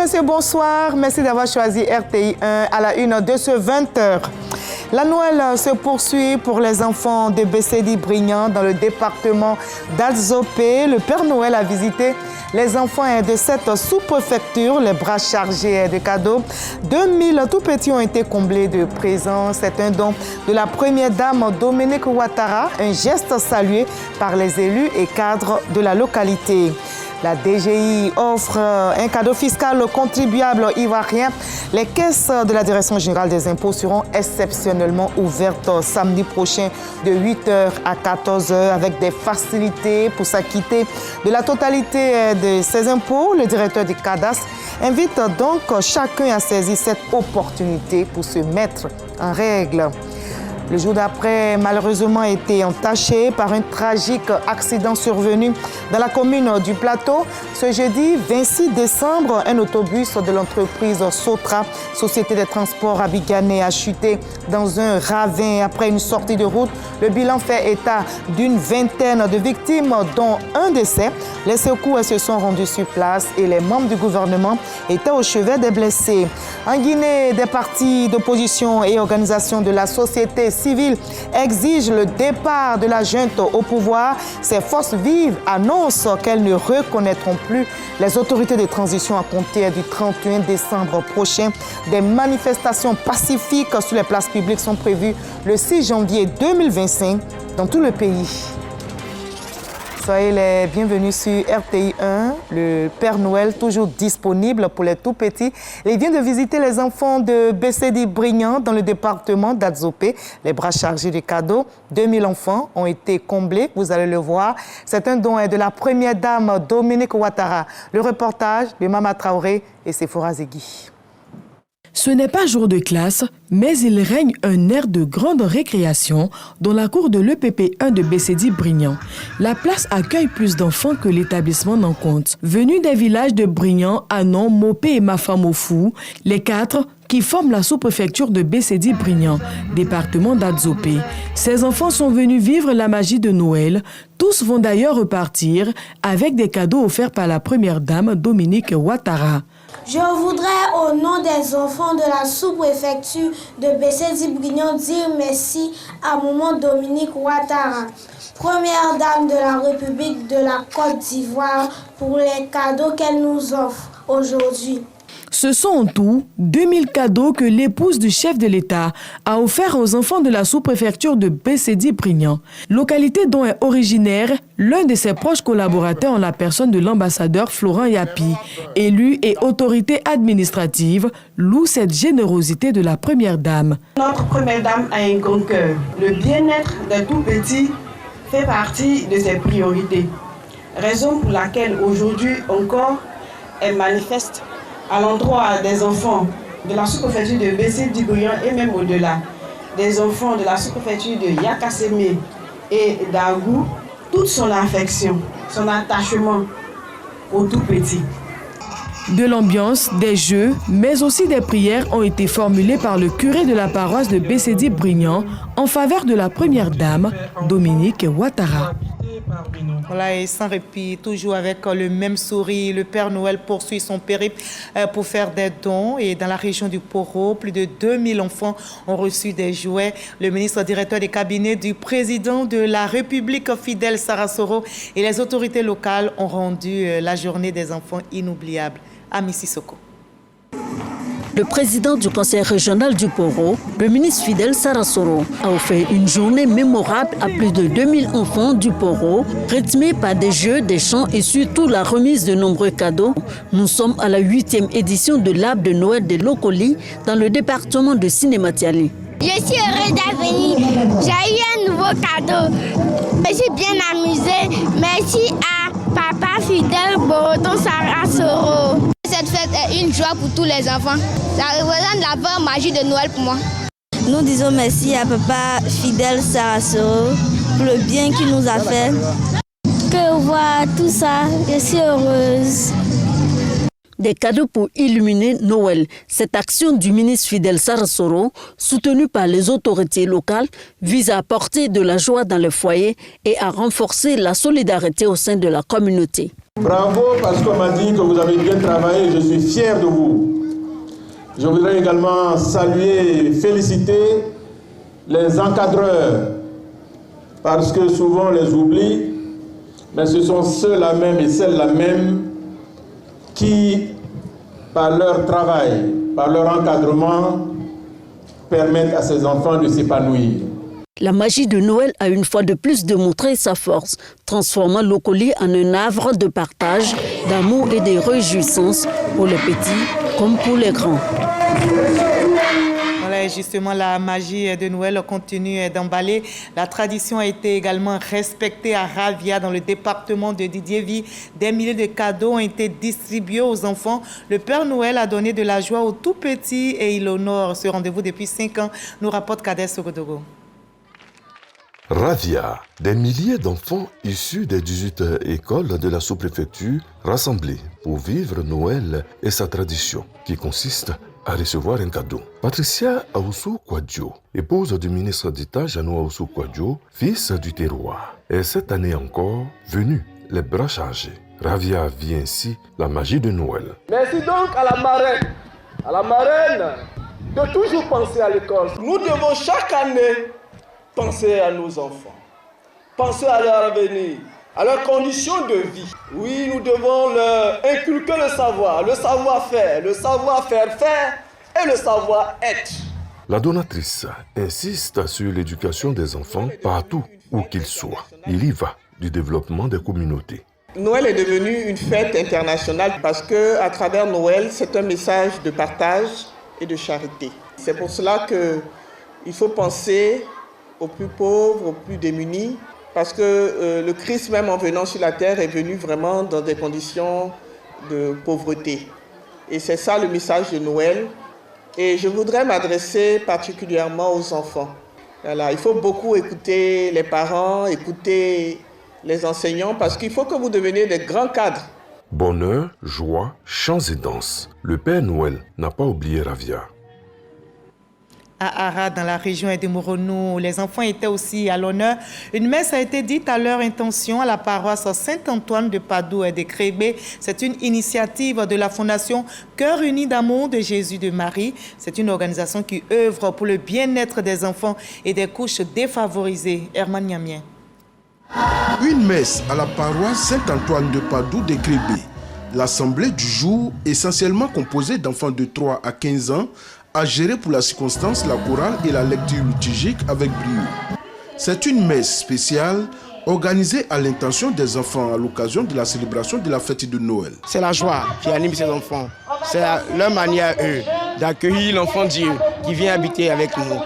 messieurs, bonsoir. Merci d'avoir choisi RTI 1 à la une de ce 20h. La Noël se poursuit pour les enfants de Bécédi-Brignan dans le département d'Adzopé. Le Père Noël a visité les enfants de cette sous-préfecture, les bras chargés de cadeaux. 2000 tout petits ont été comblés de présents. C'est un don de la première dame Dominique Ouattara, un geste salué par les élus et cadres de la localité. La DGI offre un cadeau fiscal aux contribuables ivoiriens. Les caisses de la Direction générale des impôts seront exceptionnellement ouvertes samedi prochain de 8h à 14h avec des facilités pour s'acquitter de la totalité de ces impôts. Le directeur du cadastre invite donc chacun à saisir cette opportunité pour se mettre en règle. Le jour d'après, malheureusement, a été entaché par un tragique accident survenu dans la commune du Plateau. Ce jeudi 26 décembre, un autobus de l'entreprise Sotra, Société des transports Abidjanais, a chuté dans un ravin après une sortie de route. Le bilan fait état d'une vingtaine de victimes, dont un décès. Les secours se sont rendus sur place et les membres du gouvernement étaient au chevet des blessés. En Guinée, des partis d'opposition et organisations de la société civile exigent le départ de la junte au pouvoir. Ces forces vives annoncent qu'elles ne reconnaîtront plus les autorités de transition à compter du 31 décembre prochain. Des manifestations pacifiques sur les places publiques sont prévues le 6 janvier 2025 dans tout le pays. Soyez les bienvenus sur RTI 1, le Père Noël toujours disponible pour les tout-petits. Il vient de visiter les enfants de Bécédi-Brignan dans le département d'Adzopé. Les bras chargés de cadeaux, 2000 enfants ont été comblés, vous allez le voir. C'est un don de la première dame Dominique Ouattara. Le reportage de Mama Traoré et Sephora Zegui. Ce n'est pas jour de classe, mais il règne un air de grande récréation dans la cour de l'EPP 1 de Bécédi-Brignan. La place accueille plus d'enfants que l'établissement n'en compte. Venus des villages de Brignan, Anon, Mopé et Mafamofou, les 4 qui forment la sous-préfecture de Bécédi-Brignan, département d'Adzopé. Ces enfants sont venus vivre la magie de Noël. Tous vont d'ailleurs repartir avec des cadeaux offerts par la première dame Dominique Ouattara. Je voudrais, au nom des enfants de la sous-préfecture de Bécédi-Brignan, dire merci à maman Dominique Ouattara, première dame de la République de la Côte d'Ivoire, pour les cadeaux qu'elle nous offre aujourd'hui. Ce sont en tout 2000 cadeaux que l'épouse du chef de l'État a offerts aux enfants de la sous-préfecture de Bécédi-Brignan, localité dont est originaire l'un de ses proches collaborateurs en la personne de l'ambassadeur Florent Yapi. Élu et autorité administrative loue cette générosité de la première dame. Notre première dame a un grand cœur. Le bien-être des tout-petits fait partie de ses priorités. Raison pour laquelle aujourd'hui encore elle manifeste à l'endroit des enfants de la sous-préfecture de Bécédi-Brignan et même au-delà, des enfants de la sous-préfecture de Yakasseme et d'Agou, toute son affection, son attachement aux tout-petits. De l'ambiance, des jeux, mais aussi des prières ont été formulées par le curé de la paroisse de Bécédi-Brignan en faveur de la première dame, Dominique Ouattara. Voilà, et sans répit, toujours avec le même sourire, le Père Noël poursuit son périple pour faire des dons. Et dans la région du Poro, plus de 2000 enfants ont reçu des jouets. Le ministre directeur des cabinets du président de la République, Fidel Sarasoro, et les autorités locales ont rendu la journée des enfants inoubliable à Mississoko. Le président du conseil régional du Poro, le ministre Fidel Sarasoro, a offert une journée mémorable à plus de 2000 enfants du Poro, rythmée par des jeux, des chants et surtout la remise de nombreux cadeaux. Nous sommes à la 8e édition de l'arbre de Noël de Lokoli dans le département de Sinématiali. Je suis heureuse d'être venue. J'ai eu un nouveau cadeau. Je suis bien amusée. Merci à Papa Fidel Boroton Sarasoro. Cette fête est une joie pour tous les enfants. Ça représente la vraie magie de Noël pour moi. Nous disons merci à Papa Fidel Sarasoro pour le bien qu'il nous a fait. Que voir tout ça, je suis heureuse. Des cadeaux pour illuminer Noël. Cette action du ministre Fidel Sarasoro, soutenue par les autorités locales, vise à apporter de la joie dans les foyers et à renforcer la solidarité au sein de la communauté. Bravo, parce qu'on m'a dit que vous avez bien travaillé, je suis fier de vous. Je voudrais également saluer et féliciter les encadreurs, parce que souvent on les oublie, mais ce sont ceux-là même et celles-là même qui, par leur travail, par leur encadrement, permettent à ces enfants de s'épanouir. La magie de Noël a une fois de plus démontré sa force, transformant Lokoli en un havre de partage, d'amour et de réjouissance pour les petits comme pour les grands. Voilà, justement, la magie de Noël continue d'emballer. La tradition a été également respectée à Ravia, dans le département de Didiévi. Des milliers de cadeaux ont été distribués aux enfants. Le Père Noël a donné de la joie aux tout petits et il honore ce rendez-vous depuis 5 ans, nous rapporte Kader Sogodogo. Ravia, des milliers d'enfants issus des 18 écoles de la sous-préfecture rassemblés pour vivre Noël et sa tradition, qui consiste à recevoir un cadeau. Patricia Aoussou Kwadjo, épouse du ministre d'État Jeannot Aoussou Kwadjo, fils du terroir, est cette année encore venue les bras chargés. Ravia vit ainsi la magie de Noël. Merci donc à la marraine de toujours penser à l'école. Nous devons chaque année penser à nos enfants, penser à leur avenir, à leurs conditions de vie. Oui, nous devons leur inculquer le savoir-faire, le savoir-faire et le savoir-être. La donatrice insiste sur l'éducation des enfants partout où qu'ils soient. Il y va du développement des communautés. Noël est devenu une fête internationale parce qu'à travers Noël, c'est un message de partage et de charité. C'est pour cela qu'il faut penser aux plus pauvres, aux plus démunis, parce que le Christ, même en venant sur la terre, est venu vraiment dans des conditions de pauvreté. Et c'est ça le message de Noël. Et je voudrais m'adresser particulièrement aux enfants. Voilà, il faut beaucoup écouter les parents, écouter les enseignants, parce qu'il faut que vous deveniez des grands cadres. Bonheur, joie, chants et danses. Le Père Noël n'a pas oublié Ravia. À Arad, dans la région de Moronou, les enfants étaient aussi à l'honneur. Une messe a été dite à leur intention à la paroisse Saint-Antoine de Padoue et de Crébé. C'est une initiative de la Fondation Cœur uni d'amour de Jésus de Marie. C'est une organisation qui œuvre pour le bien-être des enfants et des couches défavorisées. Herman Niamien. Une messe à la paroisse Saint-Antoine de Padoue de Crébé. L'assemblée du jour, essentiellement composée d'enfants de 3 à 15 ans, a géré pour la circonstance la chorale et la lecture liturgique avec brio. C'est une messe spéciale organisée à l'intention des enfants à l'occasion de la célébration de la fête de Noël. C'est la joie qui anime ces enfants. C'est leur manière, eux, d'accueillir l'enfant Dieu qui vient habiter avec nous.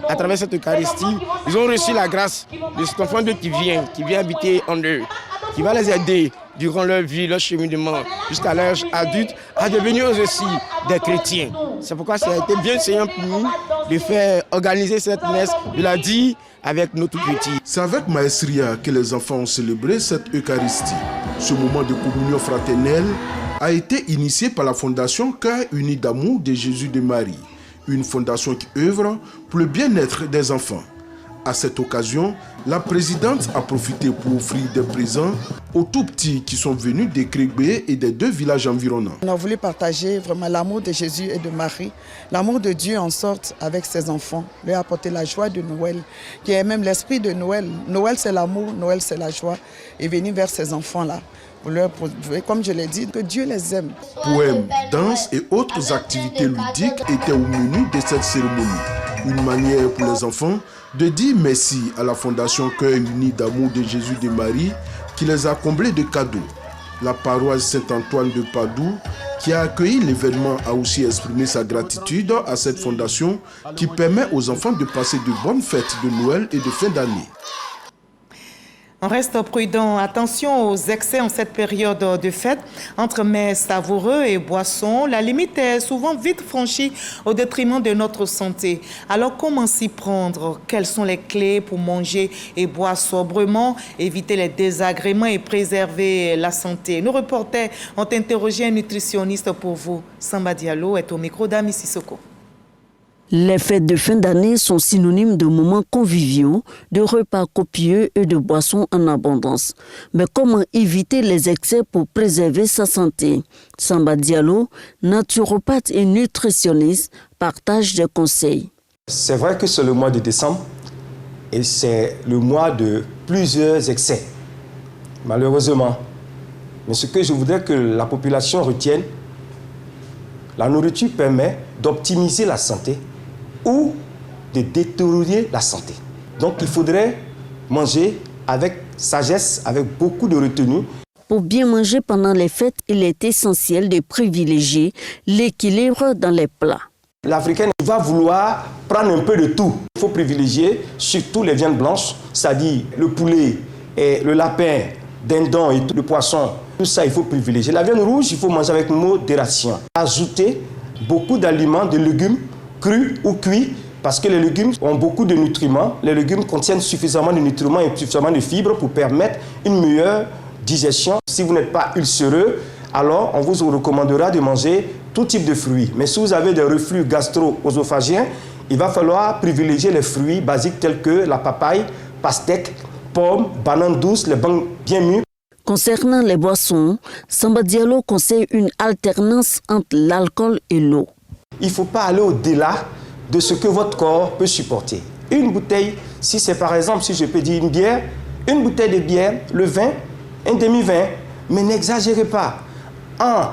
À travers cette Eucharistie, ils ont reçu la grâce de cet enfant Dieu qui vient habiter en eux, qui va les aider durant leur vie, leur cheminement, jusqu'à l'âge adulte, à devenir eux aussi des chrétiens. C'est pourquoi ça a été bien séant pour nous de faire organiser cette messe, de la dire avec nos tout-petits. C'est avec maestria que les enfants ont célébré cette Eucharistie. Ce moment de communion fraternelle a été initié par la Fondation Cœur uni d'amour de Jésus de Marie, une fondation qui œuvre pour le bien-être des enfants. À cette occasion, la présidente a profité pour offrir des présents aux tout-petits qui sont venus de Crébé et des 2 villages environnants. On a voulu partager vraiment l'amour de Jésus et de Marie, l'amour de Dieu en sorte avec ses enfants, leur apporter la joie de Noël, qui est même l'esprit de Noël. Noël c'est l'amour, Noël c'est la joie, et venir vers ces enfants-là. Pour leur prouver, comme je l'ai dit, que Dieu les aime. Poèmes, danses et autres activités ludiques étaient au menu de cette cérémonie. Une manière pour les enfants de dire merci à la Fondation Cœur uni d'amour de Jésus de Marie qui les a comblés de cadeaux. La paroisse Saint-Antoine de Padoue, qui a accueilli l'événement, a aussi exprimé sa gratitude à cette fondation qui permet aux enfants de passer de bonnes fêtes de Noël et de fin d'année. On reste prudent. Attention aux excès en cette période de fête. Entre mets savoureux et boissons, la limite est souvent vite franchie au détriment de notre santé. Alors, comment s'y prendre? Quelles sont les clés pour manger et boire sobrement, éviter les désagréments et préserver la santé? Nos reporters ont interrogé un nutritionniste pour vous. Samba Diallo est au micro d'Ami Sissoko. Les fêtes de fin d'année sont synonymes de moments conviviaux, de repas copieux et de boissons en abondance. Mais comment éviter les excès pour préserver sa santé? Samba Diallo, naturopathe et nutritionniste, partage des conseils. C'est vrai que c'est le mois de décembre et c'est le mois de plusieurs excès, malheureusement. Mais ce que je voudrais que la population retienne, la nourriture permet d'optimiser la santé ou de détériorer la santé. Donc il faudrait manger avec sagesse, avec beaucoup de retenue. Pour bien manger pendant les fêtes, il est essentiel de privilégier l'équilibre dans les plats. L'Africain va vouloir prendre un peu de tout. Il faut privilégier surtout les viandes blanches, c'est-à-dire le poulet, et le lapin, dindon et le poisson. Tout ça, il faut privilégier. La viande rouge, il faut manger avec modération. Ajouter beaucoup d'aliments, de légumes, crus ou cuits, parce que les légumes ont beaucoup de nutriments. Les légumes contiennent suffisamment de nutriments et suffisamment de fibres pour permettre une meilleure digestion. Si vous n'êtes pas ulcéreux, alors on vous recommandera de manger tout type de fruits. Mais si vous avez des reflux gastro-œsophagiens, il va falloir privilégier les fruits basiques tels que la papaye, pastèque, pommes, bananes douces, les banques bien mûres. Concernant les boissons, Samba Diallo conseille une alternance entre l'alcool et l'eau. Il ne faut pas aller au-delà de ce que votre corps peut supporter. Une bouteille, si c'est par exemple, si je peux dire une bière, une bouteille de bière, le vin, un demi-vin, mais n'exagérez pas. En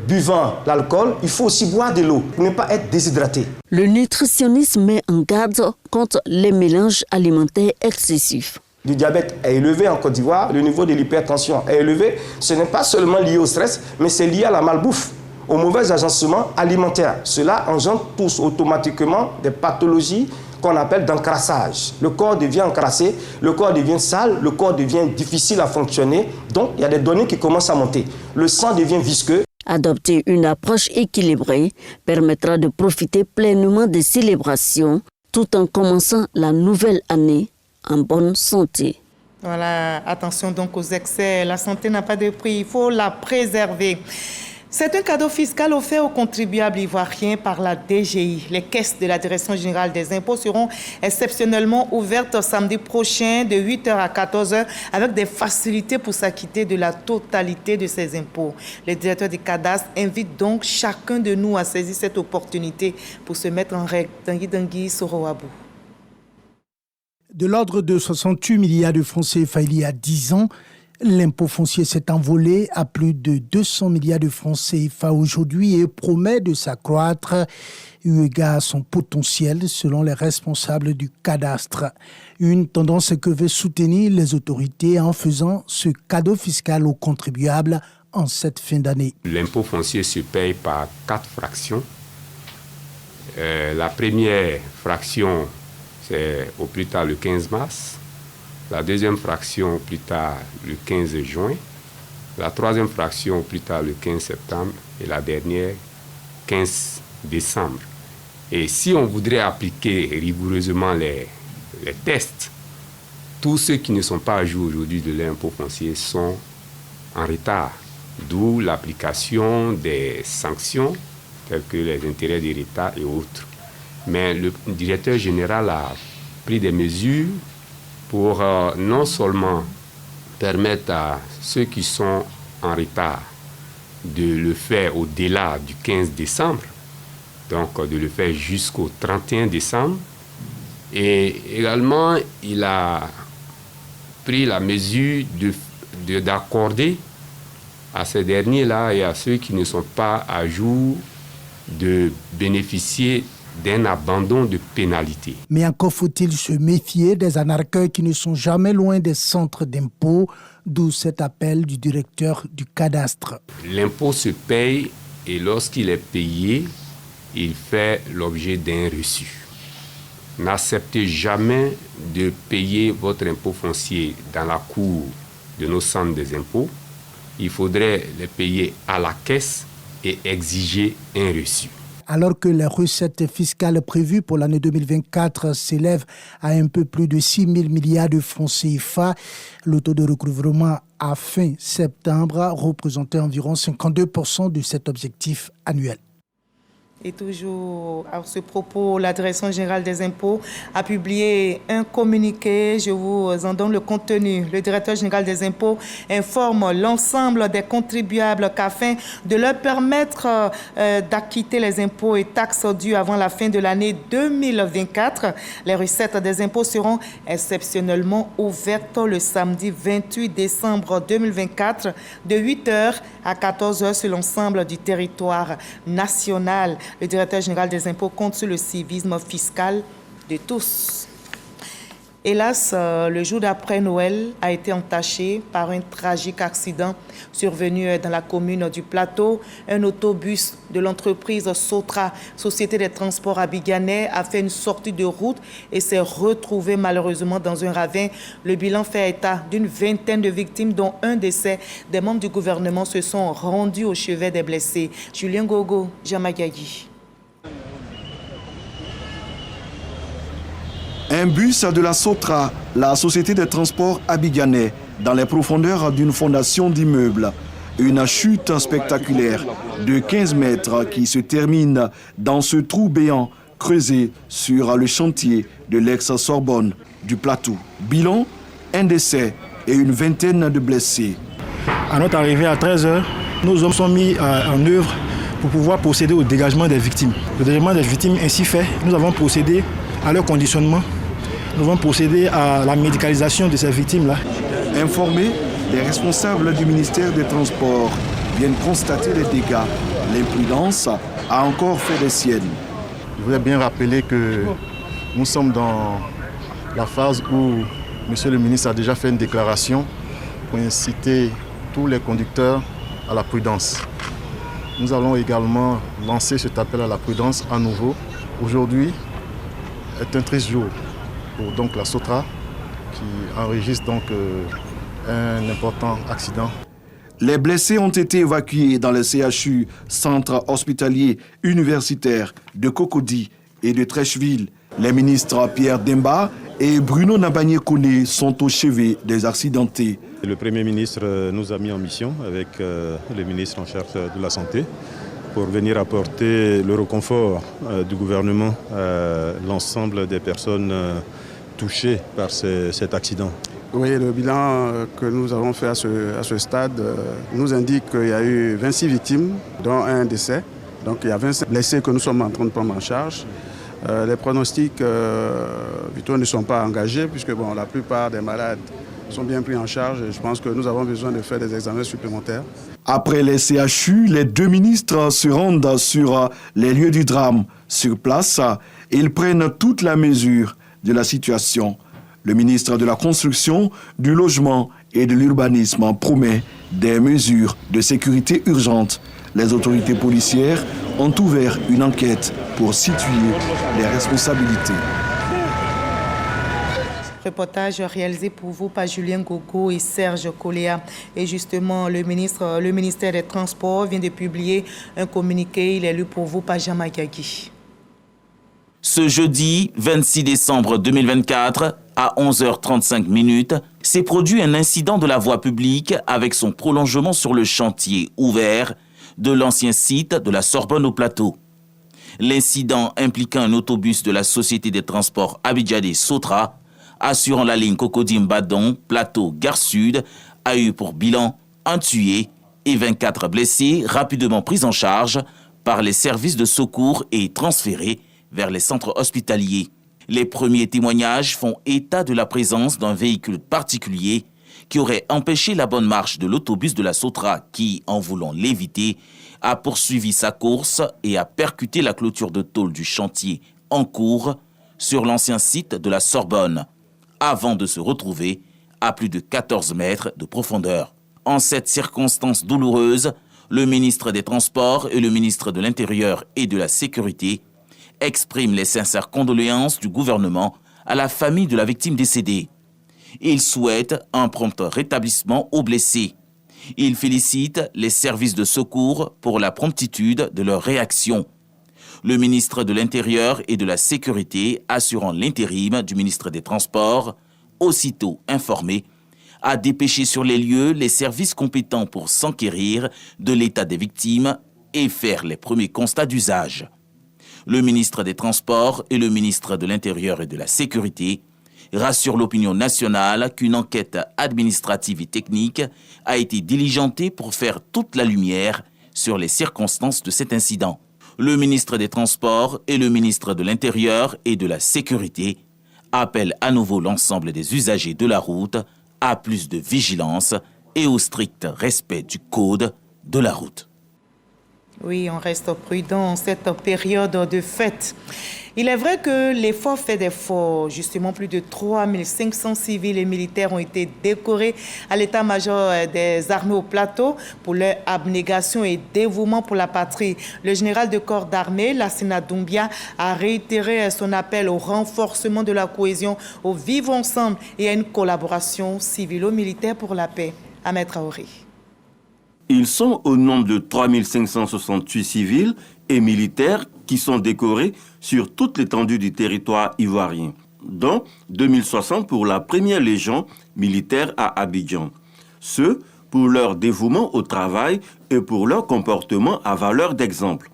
buvant l'alcool, il faut aussi boire de l'eau pour ne pas être déshydraté. Le nutritionniste met en garde contre les mélanges alimentaires excessifs. Le diabète est élevé en Côte d'Ivoire, le niveau de l'hypertension est élevé. Ce n'est pas seulement lié au stress, mais c'est lié à la malbouffe, au mauvais agencement alimentaire. Cela engendre tous automatiquement des pathologies qu'on appelle d'encrassage. Le corps devient encrassé, le corps devient sale, le corps devient difficile à fonctionner. Donc, il y a des données qui commencent à monter. Le sang devient visqueux. Adopter une approche équilibrée permettra de profiter pleinement des célébrations tout en commençant la nouvelle année en bonne santé. Voilà, attention donc aux excès. La santé n'a pas de prix, il faut la préserver. C'est un cadeau fiscal offert aux contribuables ivoiriens par la DGI. Les caisses de la Direction générale des impôts seront exceptionnellement ouvertes samedi prochain de 8h à 14h avec des facilités pour s'acquitter de la totalité de ces impôts. Le directeur du cadastre invite donc chacun de nous à saisir cette opportunité pour se mettre en règle. Tanguy Soroabou. De l'ordre de 68 milliards de francs CFA il y a 10 ans, l'impôt foncier s'est envolé à plus de 200 milliards de francs CFA aujourd'hui et promet de s'accroître eu égard à son potentiel selon les responsables du cadastre. Une tendance que veut soutenir les autorités en faisant ce cadeau fiscal aux contribuables en cette fin d'année. L'impôt foncier se paye par 4 fractions. La première fraction, c'est au plus tard le 15 mars. La deuxième fraction au plus tard le 15 juin. La troisième fraction au plus tard le 15 septembre. Et la dernière, 15 décembre. Et si on voudrait appliquer rigoureusement les tests, tous ceux qui ne sont pas à jour aujourd'hui de l'impôt foncier sont en retard. D'où l'application des sanctions, telles que les intérêts de l'État et autres. Mais le directeur général a pris des mesures pour non seulement permettre à ceux qui sont en retard de le faire au-delà du 15 décembre, donc de le faire jusqu'au 31 décembre. Et également, il a pris la mesure d'accorder à ces derniers-là et à ceux qui ne sont pas à jour de bénéficier d'un abandon de pénalité. Mais encore faut-il se méfier des arnaqueurs qui ne sont jamais loin des centres d'impôt, d'où cet appel du directeur du cadastre. L'impôt se paye et lorsqu'il est payé, il fait l'objet d'un reçu. N'acceptez jamais de payer votre impôt foncier dans la cour de nos centres des impôts. Il faudrait les payer à la caisse et exiger un reçu. Alors que les recettes fiscales prévues pour l'année 2024 s'élèvent à un peu plus de 6 000 milliards de francs CFA, le taux de recouvrement à fin septembre représentait environ 52% de cet objectif annuel. Et toujours à ce propos, la Direction générale des impôts a publié un communiqué. Je vous en donne le contenu. Le directeur général des impôts informe l'ensemble des contribuables qu'afin de leur permettre d'acquitter les impôts et taxes dus avant la fin de l'année 2024, les recettes des impôts seront exceptionnellement ouvertes le samedi 28 décembre 2024 de 8h à 14h sur l'ensemble du territoire national. Le directeur général des impôts compte sur le civisme fiscal de tous. Hélas, le jour d'après Noël a été entaché par un tragique accident survenu dans la commune du Plateau. Un autobus de l'entreprise Sotra, Société des transports abidjanais, a fait une sortie de route et s'est retrouvé malheureusement dans un ravin. Le bilan fait état d'une vingtaine de victimes, dont un décès. Des membres du gouvernement se sont rendus au chevet des blessés. Julien Gogo, Jamagagi. Un bus de la Sotra, la Société des transports abidjanais, dans les profondeurs d'une fondation d'immeubles. Une chute spectaculaire de 15 mètres qui se termine dans ce trou béant creusé sur le chantier de l'ex-Sorbonne du Plateau. Bilan, un décès et une vingtaine de blessés. À notre arrivée à 13h, nos hommes sont mis en œuvre pour pouvoir procéder au dégagement des victimes. Le dégagement des victimes ainsi fait, nous avons procédé à leur conditionnement. Nous avons procédé à la médicalisation de ces victimes-là. Informés, les responsables du ministère des Transports viennent constater les dégâts. L'imprudence a encore fait des siennes. Je voudrais bien rappeler que nous sommes dans la phase où M. le ministre a déjà fait une déclaration pour inciter tous les conducteurs à la prudence. Nous allons également lancer cet appel à la prudence à nouveau. Aujourd'hui est un triste jour pour donc la Sotra qui enregistre donc un important accident. Les blessés ont été évacués dans le CHU, centre hospitalier universitaire de Cocody et de Trècheville. Les ministres Pierre Demba et Bruno Nabagné-Koné sont au chevet des accidentés. Le Premier ministre nous a mis en mission avec le ministre en charge de la Santé pour venir apporter le réconfort du gouvernement à l'ensemble des personnes touchées par cet accident. Oui, le bilan que nous avons fait à ce stade nous indique qu'il y a eu 26 victimes, dont un décès. Donc il y a 25 blessés que nous sommes en train de prendre en charge. Les pronostics vitaux ne sont pas engagés puisque la plupart des malades sont bien pris en charge et je pense que nous avons besoin de faire des examens supplémentaires. Après les CHU, les deux ministres se rendent sur les lieux du drame. Sur place, ils prennent toute la mesure de la situation. Le ministre de la Construction, du Logement et de l'Urbanisme promet des mesures de sécurité urgentes. Les autorités policières ont ouvert une enquête pour situer les responsabilités. Reportage réalisé pour vous par Julien Gogo et Serge Coléa. Et justement, le ministère des Transports vient de publier un communiqué. Il est lu pour vous par Jean Magagi. Ce jeudi 26 décembre 2024, à 11h35, s'est produit un incident de la voie publique avec son prolongement sur le chantier ouvert de l'ancien site de la Sorbonne au Plateau. L'incident impliquant un autobus de la Société des transports abidjanais Sotra assurant la ligne Cocody-Mbadon, Plateau, Gare Sud, a eu pour bilan un tué et 24 blessés rapidement pris en charge par les services de secours et transférés vers les centres hospitaliers. Les premiers témoignages font état de la présence d'un véhicule particulier qui aurait empêché la bonne marche de l'autobus de la Sotra qui, en voulant l'éviter, a poursuivi sa course et a percuté la clôture de tôle du chantier en cours sur l'ancien site de la Sorbonne, avant de se retrouver à plus de 14 mètres de profondeur. En cette circonstance douloureuse, le ministre des Transports et le ministre de l'Intérieur et de la Sécurité expriment les sincères condoléances du gouvernement à la famille de la victime décédée. Ils souhaitent un prompt rétablissement aux blessés. Ils félicitent les services de secours pour la promptitude de leur réaction. Le ministre de l'Intérieur et de la Sécurité, assurant l'intérim du ministre des Transports, aussitôt informé, a dépêché sur les lieux les services compétents pour s'enquérir de l'état des victimes et faire les premiers constats d'usage. Le ministre des Transports et le ministre de l'Intérieur et de la Sécurité rassurent l'opinion nationale qu'une enquête administrative et technique a été diligentée pour faire toute la lumière sur les circonstances de cet incident. Le ministre des Transports et le ministre de l'Intérieur et de la Sécurité appellent à nouveau l'ensemble des usagers de la route à plus de vigilance et au strict respect du code de la route. Oui, on reste prudent en cette période de fête. Il est vrai que l'effort fait d'efforts. Justement, plus de 3500 civils et militaires ont été décorés à l'état-major des armées au plateau pour leur abnégation et dévouement pour la patrie. Le général de corps d'armée, Lassina Doumbia, a réitéré son appel au renforcement de la cohésion, au vivre ensemble et à une collaboration civilo-militaire pour la paix. Ahmed Traoré. Ils sont au nombre de 3568 civils et militaires qui sont décorés sur toute l'étendue du territoire ivoirien, dont 2060 pour la première légion militaire à Abidjan. Ce, pour leur dévouement au travail et pour leur comportement à valeur d'exemple.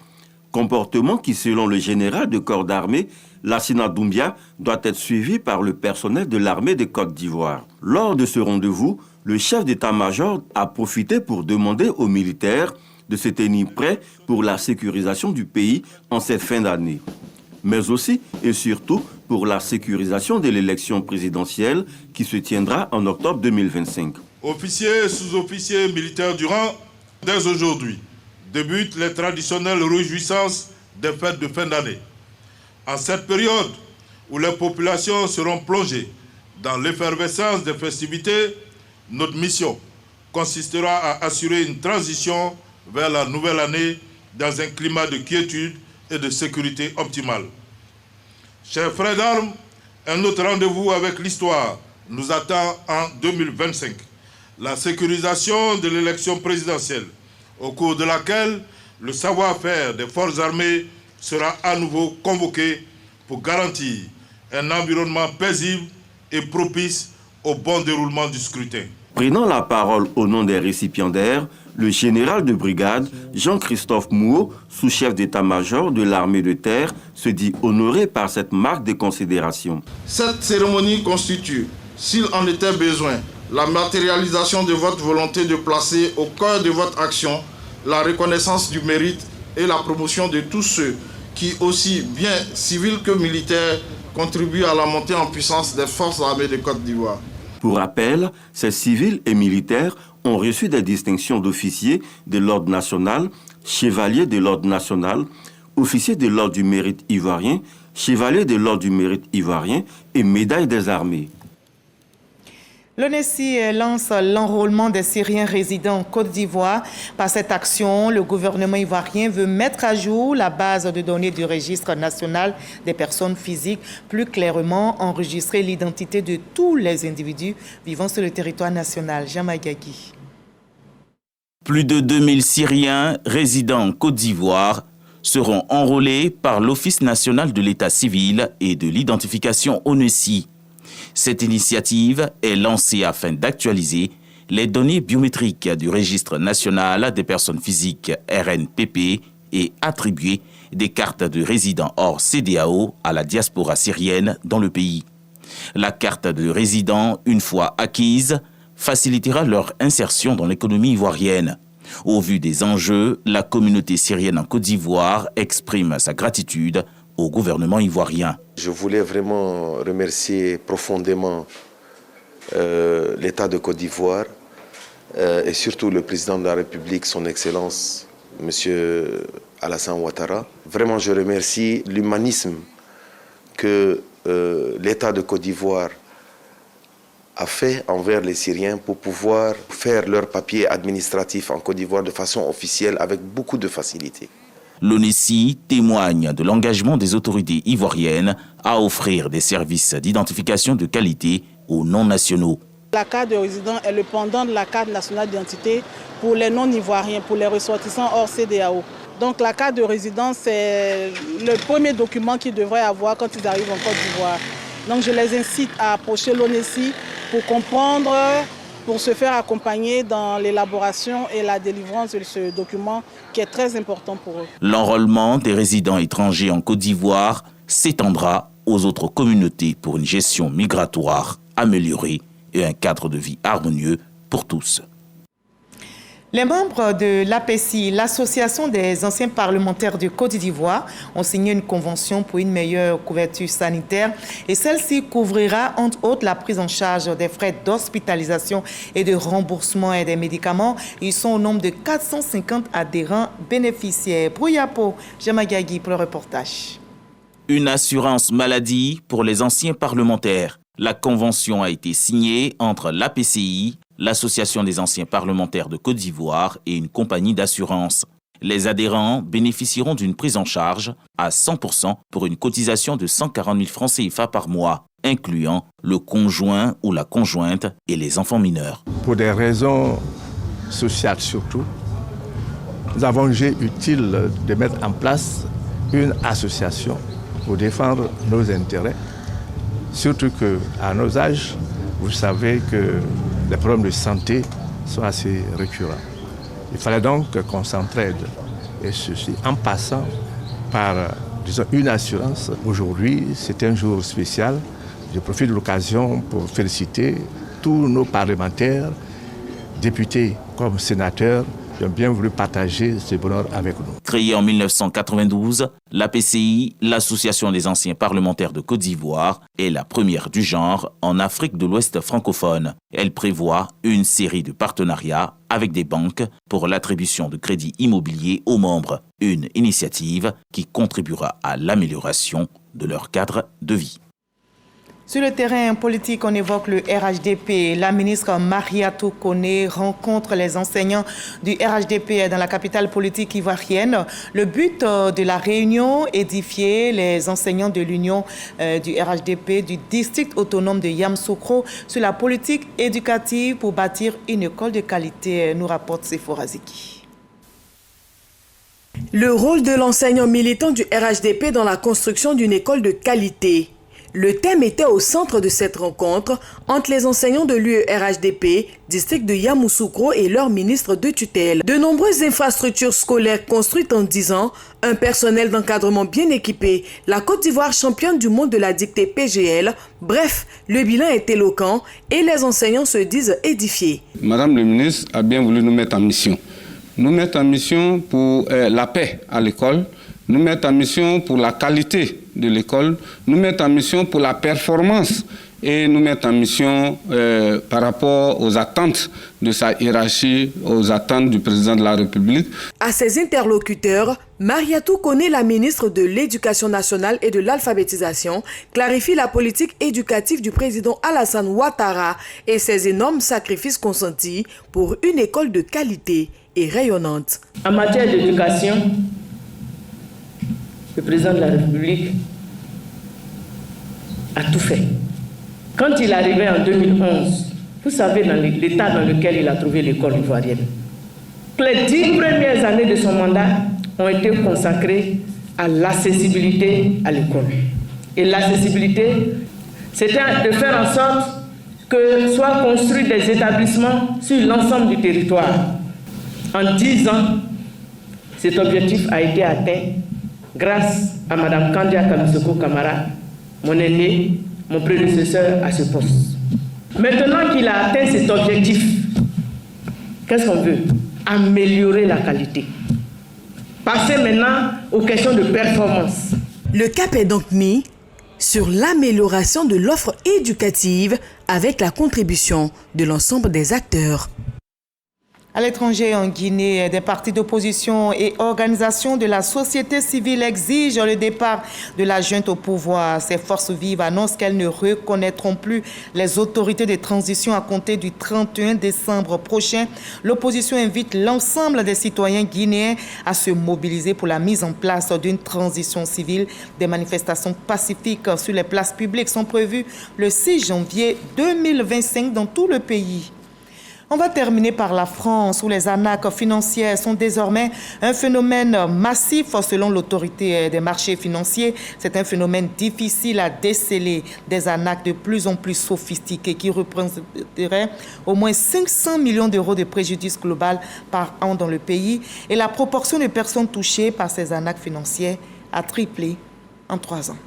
Comportement qui, selon le général de corps d'armée, Lassina Doumbia, doit être suivi par le personnel de l'armée de Côte d'Ivoire. Lors de ce rendez-vous, le chef d'état-major a profité pour demander aux militaires de se tenir prêts pour la sécurisation du pays en cette fin d'année, mais aussi et surtout pour la sécurisation de l'élection présidentielle qui se tiendra en octobre 2025. Officiers et sous-officiers militaires du rang, dès aujourd'hui, débutent les traditionnelles réjouissances des fêtes de fin d'année. En cette période où les populations seront plongées dans l'effervescence des festivités, notre mission consistera à assurer une transition vers la nouvelle année dans un climat de quiétude et de sécurité optimale. Chers frères d'armes, un autre rendez-vous avec l'histoire nous attend en 2025. La sécurisation de l'élection présidentielle, au cours de laquelle le savoir-faire des forces armées sera à nouveau convoqué pour garantir un environnement paisible et propice au bon déroulement du scrutin. Prenant la parole au nom des récipiendaires, le général de brigade Jean-Christophe Mouot, sous-chef d'état-major de l'armée de terre, se dit honoré par cette marque de considération. Cette cérémonie constitue, s'il en était besoin, la matérialisation de votre volonté de placer au cœur de votre action la reconnaissance du mérite et la promotion de tous ceux qui, aussi bien civils que militaires, contribuent à la montée en puissance des forces armées de Côte d'Ivoire. Pour rappel, ces civils et militaires ont reçu des distinctions d'officiers de l'ordre national, chevalier de l'ordre national, officier de l'ordre du mérite ivoirien, chevalier de l'ordre du mérite ivoirien et médaille des armées. L'ONESI lance l'enrôlement des Syriens résidant en Côte d'Ivoire. Par cette action, le gouvernement ivoirien veut mettre à jour la base de données du registre national des personnes physiques, plus clairement enregistrer l'identité de tous les individus vivant sur le territoire national. Jean Magagui. Plus de 2000 Syriens résidant en Côte d'Ivoire seront enrôlés par l'Office national de l'état civil et de l'identification ONESI. Cette initiative est lancée afin d'actualiser les données biométriques du registre national des personnes physiques RNPP et attribuer des cartes de résidents hors CEDEAO à la diaspora syrienne dans le pays. La carte de résident, une fois acquise, facilitera leur insertion dans l'économie ivoirienne. Au vu des enjeux, la communauté syrienne en Côte d'Ivoire exprime sa gratitude au gouvernement ivoirien. Je voulais vraiment remercier profondément l'État de Côte d'Ivoire et surtout le président de la République, son Excellence, M. Alassane Ouattara. Vraiment, je remercie l'humanisme que l'État de Côte d'Ivoire a fait envers les Syriens pour pouvoir faire leurs papiers administratifs en Côte d'Ivoire de façon officielle avec beaucoup de facilité. L'ONESI témoigne de l'engagement des autorités ivoiriennes à offrir des services d'identification de qualité aux non-nationaux. La carte de résident est le pendant de la carte nationale d'identité pour les non-ivoiriens, pour les ressortissants hors CEDEAO. Donc la carte de résident, c'est le premier document qu'ils devraient avoir quand ils arrivent en Côte d'Ivoire. Donc je les incite à approcher l'ONESI pour comprendre pour se faire accompagner dans l'élaboration et la délivrance de ce document qui est très important pour eux. L'enrôlement des résidents étrangers en Côte d'Ivoire s'étendra aux autres communautés pour une gestion migratoire améliorée et un cadre de vie harmonieux pour tous. Les membres de l'APCI, l'Association des anciens parlementaires de Côte d'Ivoire, ont signé une convention pour une meilleure couverture sanitaire et celle-ci couvrira entre autres la prise en charge des frais d'hospitalisation et de remboursement et des médicaments. Ils sont au nombre de 450 adhérents bénéficiaires. Brouyapo, Jamagagi pour le reportage. Une assurance maladie pour les anciens parlementaires. La convention a été signée entre l'APCI, l'Association des anciens parlementaires de Côte d'Ivoire et une compagnie d'assurance. Les adhérents bénéficieront d'une prise en charge à 100% pour une cotisation de 140 000 francs CFA par mois, incluant le conjoint ou la conjointe et les enfants mineurs. Pour des raisons sociales surtout, nous avons jugé utile de mettre en place une association pour défendre nos intérêts, surtout qu'à nos âges, vous savez que les problèmes de santé sont assez récurrents. Il fallait donc qu'on s'entraide, et ceci en passant par, disons, une assurance. Aujourd'hui, c'est un jour spécial. Je profite de l'occasion pour féliciter tous nos parlementaires, députés comme sénateurs, qui ont bien voulu partager ce bonheur avec nous. Créée en 1992, l'APCI, l'Association des anciens parlementaires de Côte d'Ivoire, est la première du genre en Afrique de l'Ouest francophone. Elle prévoit une série de partenariats avec des banques pour l'attribution de crédits immobiliers aux membres. Une initiative qui contribuera à l'amélioration de leur cadre de vie. Sur le terrain politique, on évoque le RHDP. La ministre Mariatou Koné rencontre les enseignants du RHDP dans la capitale politique ivoirienne. Le but de la réunion, édifier les enseignants de l'union du RHDP du district autonome de Yamoussoukro sur la politique éducative pour bâtir une école de qualité, nous rapporte Sephora Ziki. Le rôle de l'enseignant militant du RHDP dans la construction d'une école de qualité. Le thème était au centre de cette rencontre entre les enseignants de l'UE-RHDP, district de Yamoussoukro et leur ministre de tutelle. De nombreuses infrastructures scolaires construites en 10 ans, un personnel d'encadrement bien équipé, la Côte d'Ivoire championne du monde de la dictée PGL. Bref, le bilan est éloquent et les enseignants se disent édifiés. Madame le ministre a bien voulu nous mettre en mission. Nous mettre en mission pour la paix à l'école, nous mettre en mission pour la qualité de l'école, nous mettre en mission pour la performance et nous mettre en mission par rapport aux attentes de sa hiérarchie, aux attentes du président de la République. À ses interlocuteurs, Mariatou Koné, la ministre de l'Éducation nationale et de l'alphabétisation, clarifie la politique éducative du président Alassane Ouattara et ses énormes sacrifices consentis pour une école de qualité et rayonnante. En matière d'éducation, le président de la République a tout fait. Quand il arrivait en 2011, vous savez dans l'état dans lequel il a trouvé l'école ivoirienne. Les 10 premières années de son mandat ont été consacrées à l'accessibilité à l'école. Et l'accessibilité, c'était de faire en sorte que soient construits des établissements sur l'ensemble du territoire. En 10 ans, cet objectif a été atteint grâce à Mme Kandia Kamisoko Kamara, mon aîné, mon prédécesseur à ce poste. Maintenant qu'il a atteint cet objectif, qu'est-ce qu'on veut? Améliorer la qualité. Passer maintenant aux questions de performance. Le cap est donc mis sur l'amélioration de l'offre éducative avec la contribution de l'ensemble des acteurs. À l'étranger, en Guinée, des partis d'opposition et organisations de la société civile exigent le départ de la junte au pouvoir. Ces forces vives annoncent qu'elles ne reconnaîtront plus les autorités de transition à compter du 31 décembre prochain. L'opposition invite l'ensemble des citoyens guinéens à se mobiliser pour la mise en place d'une transition civile. Des manifestations pacifiques sur les places publiques sont prévues le 6 janvier 2025 dans tout le pays. On va terminer par la France, où les arnaques financières sont désormais un phénomène massif selon l'autorité des marchés financiers. C'est un phénomène difficile à déceler, des arnaques de plus en plus sophistiquées qui représenteraient au moins 500 millions d'euros de préjudice global par an dans le pays. Et la proportion de personnes touchées par ces arnaques financières a triplé en 3 ans.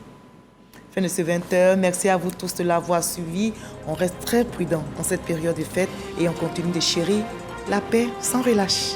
Fin de ce 20h. Merci à vous tous de l'avoir suivi. On reste très prudent en cette période de fête et on continue de chérir la paix sans relâche.